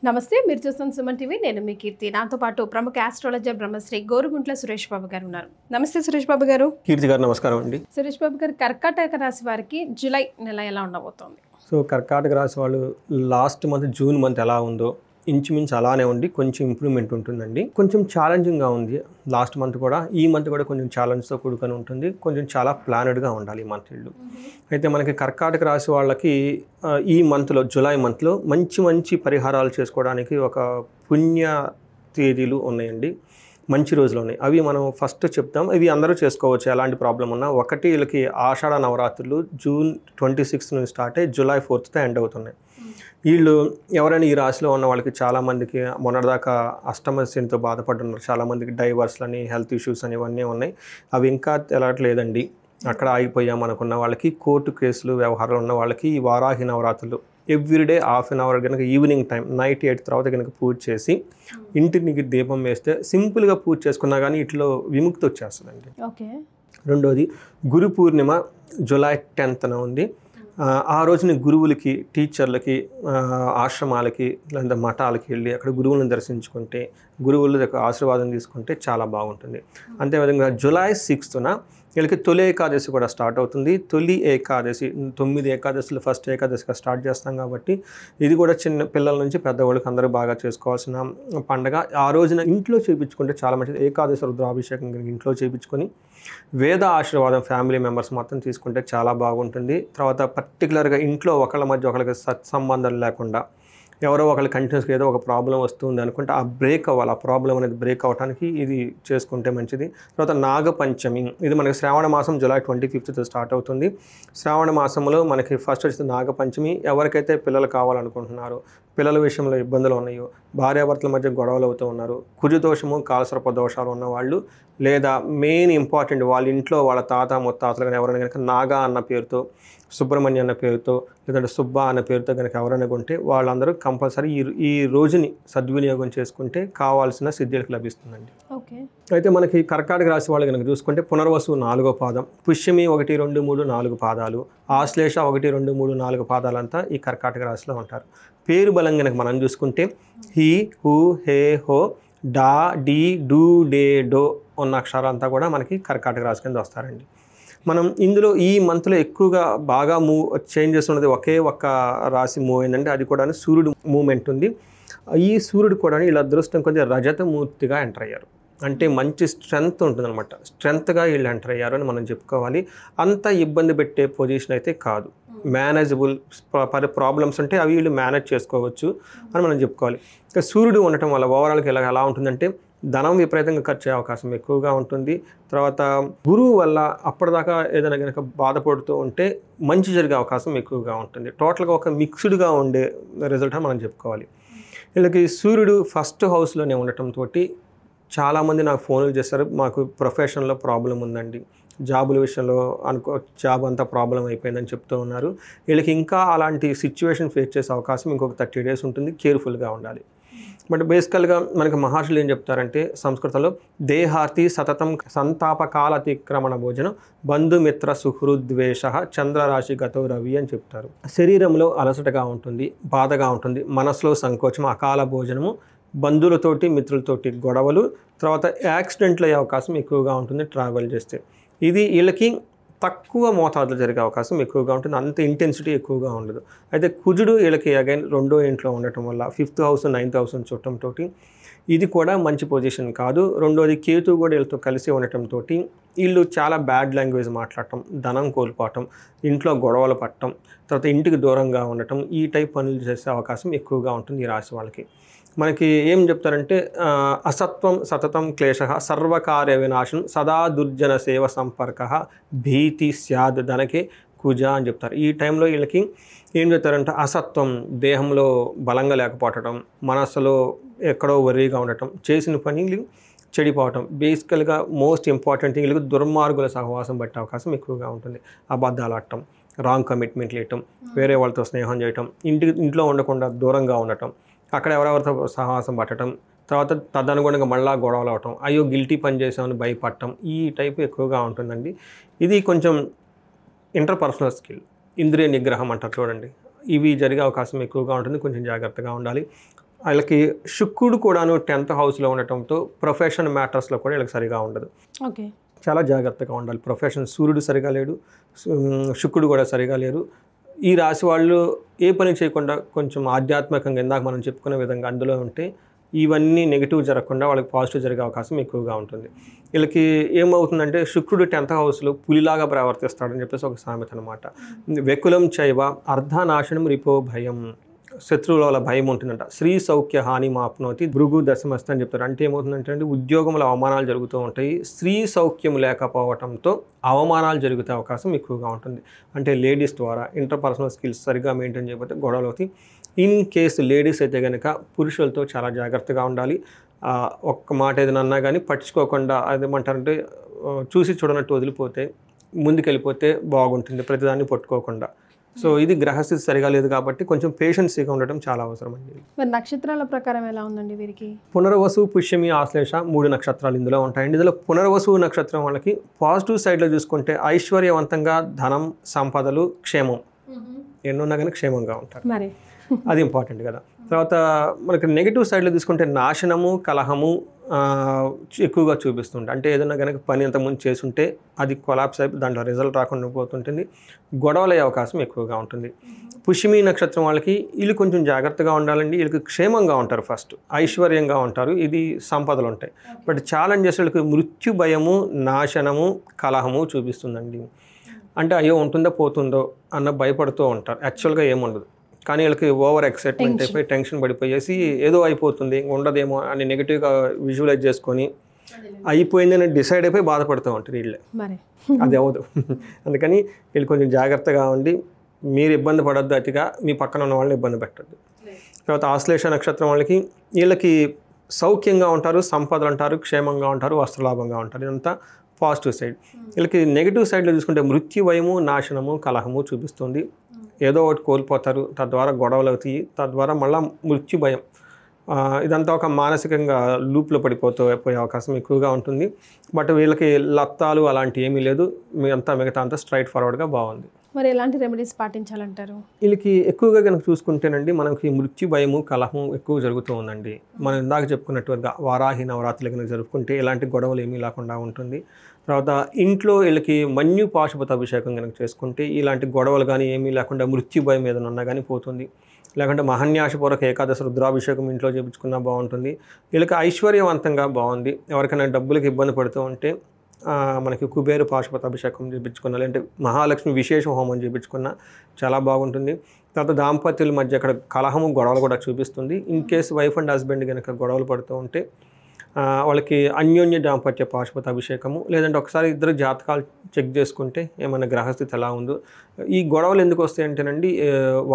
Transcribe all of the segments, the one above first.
నమస్తే, మీరు చూస్తున్న సుమన్ టీవీ. నేను మీ కీర్తి. నాతో పాటు ప్రముఖ ఆస్ట్రాలజర్ బ్రహ్మశ్రీ గోరుగుంట్ల సురేష్ బాబు గారు ఉన్నారు. నమస్తే సురేష్ బాబు గారు. కీర్తి గారు నమస్కారం అండి. సురేష్ బాబు గారు, కర్కాటక రాశి వారికి జూలై నెల ఎలా ఉండబోతోంది? సో కర్కాటక రాశి వాళ్ళు లాస్ట్ మంత్ జూన్ మంత్ ఎలా ఉందో ఇంచుమించు అలానే ఉండి కొంచెం ఇంప్రూవ్మెంట్ ఉంటుందండి. కొంచెం ఛాలెంజింగ్గా ఉంది లాస్ట్ మంత్ కూడా. ఈ మంత్ కూడా కొంచెం ఛాలెంజ్తో కూడుకొని ఉంటుంది. కొంచెం చాలా ప్లానెడ్గా ఉండాలి ఈ మంత్ ఇల్లు. అయితే మనకి కర్కాటక రాశి వాళ్ళకి ఈ మంత్లో జూలై మంత్లో మంచి మంచి పరిహారాలు చేసుకోవడానికి ఒక పుణ్య తేదీలు ఉన్నాయండి, మంచి రోజులు ఉన్నాయి. అవి మనం ఫస్ట్ చెప్తాం. ఇవి అందరూ చేసుకోవచ్చు, ఎలాంటి ప్రాబ్లం ఉన్నా. ఒకటి వీళ్ళకి ఆషాఢ నవరాత్రులు జూన్ 26 నుంచి స్టార్ట్ అయ్యి జూలై 4th ఎండ్ అవుతున్నాయి. వీళ్ళు ఎవరైనా ఈ రాశిలో ఉన్న వాళ్ళకి చాలామందికి మొన్నటిదాకా అష్టమ శనితో బాధపడుతున్నారు. చాలామందికి డైవర్స్లని, హెల్త్ ఇష్యూస్ అని ఇవన్నీ ఉన్నాయి. అవి ఇంకా తెలట్లేదండి, అక్కడ ఆగిపోయాం అనుకున్న వాళ్ళకి, కోర్టు కేసులు వ్యవహారాలు ఉన్న వాళ్ళకి ఈ వారాహి నవరాత్రులు ఎవ్రీడే హాఫ్ అన్ అవర్ కనుక ఈవినింగ్ టైం నైట్ 8 తర్వాత కనుక పూజ చేసి ఇంటికి దీపం వేస్తే, సింపుల్గా పూజ చేసుకున్నా కానీ ఇట్లో విముక్తి వచ్చేస్తుందండి. ఓకే. రెండోది గురు పూర్ణిమ జూలై 10th ఉంది. ఆ రోజుని గురువులకి, టీచర్లకి, ఆశ్రమాలకి లేదా మఠాలకి వెళ్ళి అక్కడ గురువులను దర్శించుకుంటే, గురువుల యొక్క ఆశీర్వాదం తీసుకుంటే చాలా బాగుంటుంది. అంతేవిధంగా జూలై 6th వీళ్ళకి తొలి ఏకాదశి కూడా స్టార్ట్ అవుతుంది. తొలి ఏకాదశి 9 ఏకాదశిలో ఫస్ట్ ఏకాదశిగా స్టార్ట్ చేస్తాం కాబట్టి ఇది కూడా చిన్న పిల్లల నుంచి పెద్దవాళ్ళకి అందరూ బాగా చేసుకోవాల్సిన పండగ. ఆ రోజున ఇంట్లో చేయించుకుంటే చాలా మంచిది. ఏకాదశి రుద్రాభిషేకం కనుక ఇంట్లో చేయించుకొని వేద ఆశీర్వాదం ఫ్యామిలీ మెంబర్స్ మొత్తం తీసుకుంటే చాలా బాగుంటుంది. తర్వాత పర్టికులర్గా ఇంట్లో ఒకళ్ళ మధ్య ఒకరికి సత్సంబంధం లేకుండా ఎవరో ఒకళ్ళు కంటిన్యూస్గా ఏదో ఒక ప్రాబ్లం వస్తుంది అనుకుంటే ఆ బ్రేక్ అవ్వాలి. ఆ ప్రాబ్లం అనేది బ్రేక్ అవ్వడానికి ఇది చేసుకుంటే మంచిది. తర్వాత నాగపంచమి, ఇది మనకి శ్రావణ మాసం జూలై 25th స్టార్ట్ అవుతుంది. శ్రావణ మాసంలో మనకి ఫస్ట్ వచ్చేది నాగపంచమి. ఎవరికైతే పిల్లలు కావాలనుకుంటున్నారో, పిల్లల విషయంలో ఇబ్బందులు ఉన్నాయో, భార్యాభర్తల మధ్య గొడవలు అవుతూ ఉన్నారు, కుజదోషము కాలసర్ప దోషాలు ఉన్నవాళ్ళు, లేదా మెయిన్ ఇంపార్టెంట్ వాళ్ళ ఇంట్లో వాళ్ళ తాత ముత్తాతలు కానీ ఎవరైనా కనుక నాగా అన్న పేరుతో, సుబ్రహ్మణ్య అన్న పేరుతో, లేదంటే సుబ్బా అన్న పేరుతో కనుక ఎవరైనా కొంటే వాళ్ళందరూ కంపల్సరీ ఈ రోజుని సద్వినియోగం చేసుకుంటే కావాల్సిన సిద్ధిలకు లభిస్తుందండి. ఓకే. అయితే మనకి కర్కాటక రాశి వాళ్ళు కనుక చూసుకుంటే పునర్వసు 4వ పాదం, పుష్యమి 1, 2, 3, 4 పాదాలు, ఆశ్లేష 1, 2, 3, 4 పాదాలంతా ఈ కర్కాటక రాశిలో ఉంటారు. పేరు బలం కనుక మనం చూసుకుంటే హీ, హూ, హే, హో, డా, డీ, డూ, డే, డో ఉన్న అక్షరాలంతా కూడా మనకి కర్కాటక రాశి కింద వస్తారండి. మనం ఇందులో ఈ మంత్లో ఎక్కువగా బాగా చేంజ్ చేస్తున్నది ఒకే ఒక్క రాశి మూవ్ అయిందంటే అది కూడా సూర్యుడు మూవ్మెంట్ ఉంది. ఈ సూర్యుడు కూడా వీళ్ళ అదృష్టం కొద్దిగా రజతమూర్తిగా ఎంటర్ అయ్యారు. అంటే మంచి స్ట్రెంగ్త్ ఉంటుందన్నమాట. స్ట్రెంగ్త్గా వీళ్ళు ఎంటర్ అయ్యారు అని మనం చెప్పుకోవాలి. అంత ఇబ్బంది పెట్టే పొజిషన్ అయితే కాదు. మేనేజబుల్ ప్రాబ్లమ్స్ ఉంటే అవి వీళ్ళు మేనేజ్ చేసుకోవచ్చు అని మనం చెప్పుకోవాలి. ఇంకా సూర్యుడు ఉండటం వల్ల ఓవరాల్గా ఎలా ఉంటుందంటే ధనం విపరీతంగా ఖర్చు అయ్యే అవకాశం ఎక్కువగా ఉంటుంది. తర్వాత గురువు వల్ల అప్పటిదాకా ఏదైనా కనుక బాధపడుతూ ఉంటే మంచి జరిగే అవకాశం ఎక్కువగా ఉంటుంది. టోటల్గా ఒక మిక్స్డ్గా ఉండే రిజల్ట్ అని మనం చెప్పుకోవాలి. వీళ్ళకి సూర్యుడు ఫస్ట్ హౌస్లోనే ఉండటంతో చాలామంది నాకు ఫోన్లు చేస్తారు, మాకు ప్రొఫెషన్లో ప్రాబ్లం ఉందండి, జాబుల విషయంలో జాబ్ అంతా ప్రాబ్లం అయిపోయిందని చెప్తూ ఉన్నారు. వీళ్ళకి ఇంకా అలాంటి సిచ్యువేషన్ ఫేస్ చేసే అవకాశం ఇంకొక 30 days ఉంటుంది. కేర్ఫుల్గా ఉండాలి. బట్ బేసికల్గా మనకి మహర్షులు ఏం చెప్తారంటే సంస్కృతంలో దేహార్తి సతతం సంతాపకాల అతిక్రమణ భోజనం బంధుమిత్ర సుహృద్వేష చంద్రరాశి గతో రవి అని చెప్తారు. శరీరంలో అలసటగా ఉంటుంది, బాధగా ఉంటుంది, మనసులో సంకోచం, అకాల భోజనము, బంధువులతోటి మిత్రులతోటి గొడవలు, తర్వాత యాక్సిడెంట్లు అయ్యే అవకాశం ఎక్కువగా ఉంటుంది ట్రావెల్ చేస్తే. ఇది వీళ్ళకి తక్కువ మోతాదులో జరిగే అవకాశం ఎక్కువగా ఉంటుంది, అంత ఇంటెన్సిటీ ఎక్కువగా ఉండదు. అయితే కుజుడు వీళ్ళకి అగైన్ 2వ ఇంట్లో ఉండటం వల్ల 5th house 9th house చూడటంతో ఇది కూడా మంచి పొజిషన్ కాదు. రెండోది కేతు కూడా వీళ్ళతో కలిసి ఉండటంతో వీళ్ళు చాలా బ్యాడ్ లాంగ్వేజ్ మాట్లాడటం, ధనం కోల్పోవటం, ఇంట్లో గొడవలు పట్టడం, తర్వాత ఇంటికి దూరంగా ఉండటం, ఈ టైప్ పనులు చేసే అవకాశం ఎక్కువగా ఉంటుంది ఈ రాశి వాళ్ళకి. మనకి ఏం చెప్తారంటే అసత్వం సతతం క్లేశ సర్వకార్య వినాశనం సదా దుర్జన సేవ సంపర్క భీతి స్యాద్ ధనకే కుజ అని చెప్తారు. ఈ టైంలో వీళ్ళకి ఏం చెప్తారంటే అసత్వం, దేహంలో బలంగా లేకపోవటం, మనసులో ఎక్కడో వరీగా ఉండటం, చేసిన పనులు చెడిపోవటం, బేసికల్గా మోస్ట్ ఇంపార్టెంట్ వీళ్ళకి దుర్మార్గుల సహవాసం పట్టే అవకాశం ఎక్కువగా ఉంటుంది. అబద్ధాలు ఆడటం, రాంగ్ కమిట్మెంట్లు ఇవ్వటం, వేరే వాళ్ళతో స్నేహం చేయటం, ఇంట్లో ఉండకుండా దూరంగా ఉండటం, అక్కడ ఎవరెవరితో సహవాసం పట్టడం, తర్వాత తదనుగుణంగా మళ్ళీ గొడవలు అవటం, అయ్యో గిల్టీ పని చేసామని భయపడటం, ఈ టైపు ఎక్కువగా ఉంటుందండి. ఇది కొంచెం ఇంటర్పర్సనల్ స్కిల్, ఇంద్రియ నిగ్రహం అంటారు చూడండి, ఇవి జరిగే అవకాశం ఎక్కువగా ఉంటుంది. కొంచెం జాగ్రత్తగా ఉండాలి. వాళ్ళకి శుక్రుడు కూడాను 10th హౌస్లో ఉండటంతో ప్రొఫెషన్ మ్యాటర్స్లో కూడా వీళ్ళకి సరిగా ఉండదు. ఓకే. చాలా జాగ్రత్తగా ఉండాలి. ప్రొఫెషన్ సూర్యుడు సరిగా లేడు, శుక్రుడు కూడా సరిగా లేరు. ఈ రాశి వాళ్ళు ఏ పని చేయకుండా కొంచెం ఆధ్యాత్మికంగా ఇందాక మనం చెప్పుకునే విధంగా అందులో ఉంటే ఇవన్నీ నెగిటివ్ జరగకుండా వాళ్ళకి పాజిటివ్ జరిగే అవకాశం ఎక్కువగా ఉంటుంది. వీళ్ళకి ఏమవుతుందంటే శుక్రుడు 10th హౌస్లో పులిలాగా ప్రవర్తిస్తాడని చెప్పేసి ఒక సామెత అనమాట. వెకులం చైవ అర్ధనాశనం రిపో భయం, శత్రువుల వల్ల భయం ఉంటుందంట. శ్రీ సౌఖ్య హాని మాప్నోతి భృగు దశమస్తి అని చెప్తారు. అంటే ఏమవుతుందంటే ఉద్యోగంలో అవమానాలు జరుగుతూ ఉంటాయి. స్త్రీ సౌఖ్యం లేకపోవడంతో అవమానాలు జరిగే అవకాశం ఎక్కువగా ఉంటుంది. అంటే లేడీస్ ద్వారా ఇంటర్పర్సనల్ స్కిల్స్ సరిగా మెయింటైన్ చేయకపోతే గొడవలు అవుతాయి. ఇన్ కేసు లేడీస్ అయితే కనుక పురుషులతో చాలా జాగ్రత్తగా ఉండాలి. ఒక్క మాట ఏదైనా అన్నా కానీ పట్టించుకోకుండా అదేమంటారంటే చూసి చూడనట్టు వదిలిపోతే ముందుకెళ్ళిపోతే బాగుంటుంది, ప్రతిదాన్ని పట్టుకోకుండా. సో ఇది గ్రహస్థితి సరిగా లేదు కాబట్టి కొంచెం పేషెన్సీగా ఉండటం చాలా అవసరం అండి. మరి నక్షత్రాల ప్రకారం ఎలా ఉందండి వీరికి? పునర్వసు, పుష్యమి, ఆశ్లేష 3 నక్షత్రాలు ఇందులో ఉంటాయండి. ఇందులో పునర్వసు నక్షత్రం వాళ్ళకి పాజిటివ్ సైడ్లో చూసుకుంటే ఐశ్వర్యవంతంగా ధనం, సంపదలు, క్షేమం ఎన్నున్నా కానీ క్షేమంగా ఉంటారు. మరి అది ఇంపార్టెంట్ కదా. తర్వాత మనకి నెగిటివ్ సైడ్లో తీసుకుంటే నాశనము, కలహము ఎక్కువగా చూపిస్తుంటాయి. అంటే ఏదైనా కనుక పని అంతకుముందు చేసుంటే అది కొలాప్స్ అయిపోయి దాంట్లో రిజల్ట్ రాకుండా పోతుంటుంది, గొడవలు అయ్యే అవకాశం ఎక్కువగా ఉంటుంది. పుష్యమి నక్షత్రం వాళ్ళకి వీళ్ళు కొంచెం జాగ్రత్తగా ఉండాలండి. వీళ్ళకి క్షేమంగా ఉంటారు, ఫస్ట్ ఐశ్వర్యంగా ఉంటారు, ఇది సంపదలు ఉంటాయి. బట్ ఛాలెంజెస్ వీళ్ళకి మృత్యు భయము, నాశనము, కలహము చూపిస్తుందండి. అంటే అయ్యో ఉంటుందో పోతుందో అన్న భయపడుతూ ఉంటారు. యాక్చువల్గా ఏముండదు, కానీ వీళ్ళకి ఓవర్ ఎక్సైట్మెంట్ అయిపోయి టెన్షన్ పడిపోయేసి ఏదో అయిపోతుంది ఉండదేమో అని నెగిటివ్గా విజువలైజ్ చేసుకొని అయిపోయిందని డిసైడ్ అయిపోయి బాధపడుతూ ఉంటారు వీళ్ళే. అది అవ్వదు. అందుకని వీళ్ళు కొంచెం జాగ్రత్తగా ఉండి మీరు ఇబ్బంది పడొద్దు, అతిగా మీ పక్కన ఉన్న వాళ్ళని ఇబ్బంది పెట్టద్దు. తర్వాత ఆశ్లేష నక్షత్రం వాళ్ళకి వీళ్ళకి సౌఖ్యంగా ఉంటారు, సంపదలు అంటారు, క్షేమంగా ఉంటారు, వస్త్రలాభంగా ఉంటారు. ఇదంతా పాజిటివ్ సైడ్. వీళ్ళకి నెగిటివ్ సైడ్లో చూసుకుంటే మృత్యు భయము, నాశనము, కలహము చూపిస్తుంది. ఏదో ఒకటి కోల్పోతారు, తద్వారా గొడవలు అవుతాయి, తద్వారా మళ్ళీ మృత్యు భయం. ఇదంతా ఒక మానసికంగా లూప్లో పోయే అవకాశం ఎక్కువగా ఉంటుంది. బట్ వీళ్ళకి లత్తాలు అలాంటివి ఏమీ లేదు, మిగతా అంతా స్ట్రైట్ ఫార్వర్డ్గా బాగుంది. మరి ఎలాంటి రెమెడీస్ పాటించాలంటారు? వీళ్ళకి ఎక్కువగా కనుక చూసుకుంటేనండి మనకి మృత్యు భయము, కలహం ఎక్కువ జరుగుతూ ఉందండి. మనం ఇందాక చెప్పుకున్నట్టుగా వారాహి నవరాత్రులు కనుక జరుపుకుంటే ఎలాంటి గొడవలు ఏమీ లేకుండా ఉంటుంది. తర్వాత ఇంట్లో వీళ్ళకి మన్యు పాశుపత అభిషేకం కనుక చేసుకుంటే ఇలాంటి గొడవలు కానీ ఏమీ లేకుండా మృత్యు భయం ఏదైనా ఉన్నా కానీ పోతుంది. లేకుంటే మహన్యాసపూర్వక ఏకాదశి రుద్రాభిషేకం ఇంట్లో చేయించుకున్నా బాగుంటుంది. వీళ్ళకి ఐశ్వర్యవంతంగా బాగుంది. ఎవరికైనా డబ్బులకి ఇబ్బంది పడుతూ ఉంటే మనకి కుబేరు పాశుపత అభిషేకం చేయించుకున్నా, లేదంటే మహాలక్ష్మి విశేష హోమం చేయించుకున్నా చాలా బాగుంటుంది. తర్వాత దాంపత్యుల మధ్య అక్కడ కలహము, గొడవలు కూడా చూపిస్తుంది. In case wife and husband కనుక గొడవలు పడుతూ ఉంటే వాళ్ళకి అన్యోన్య దాంపత్య పాశుపత అభిషేకము, లేదంటే ఒకసారి ఇద్దరు జాతకాలు చెక్ చేసుకుంటే ఏమైనా గ్రహస్థితి ఎలా ఉందో. ఈ గొడవలు ఎందుకు వస్తాయి అంటేనండి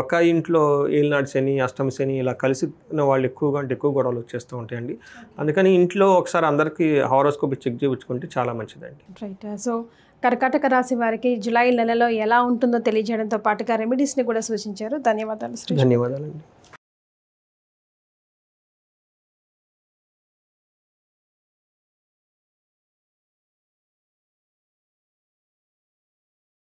ఒక ఇంట్లో ఏలినాడు శని, అష్టమి శని ఇలా కలిసి వాళ్ళు ఎక్కువ గొడవలు వచ్చేస్తూ ఉంటాయండి. అందుకని ఇంట్లో ఒకసారి అందరికీ హారోస్కోప్ చెక్ చేయించుకుంటే చాలా మంచిదండి. రైట్. సో కర్కాటక రాశి వారికి జూలై నెలలో ఎలా ఉంటుందో తెలియజేయడంతో పాటుగా రెమెడీస్ని కూడా సూచించారు. ధన్యవాదాలు. ధన్యవాదాలండి.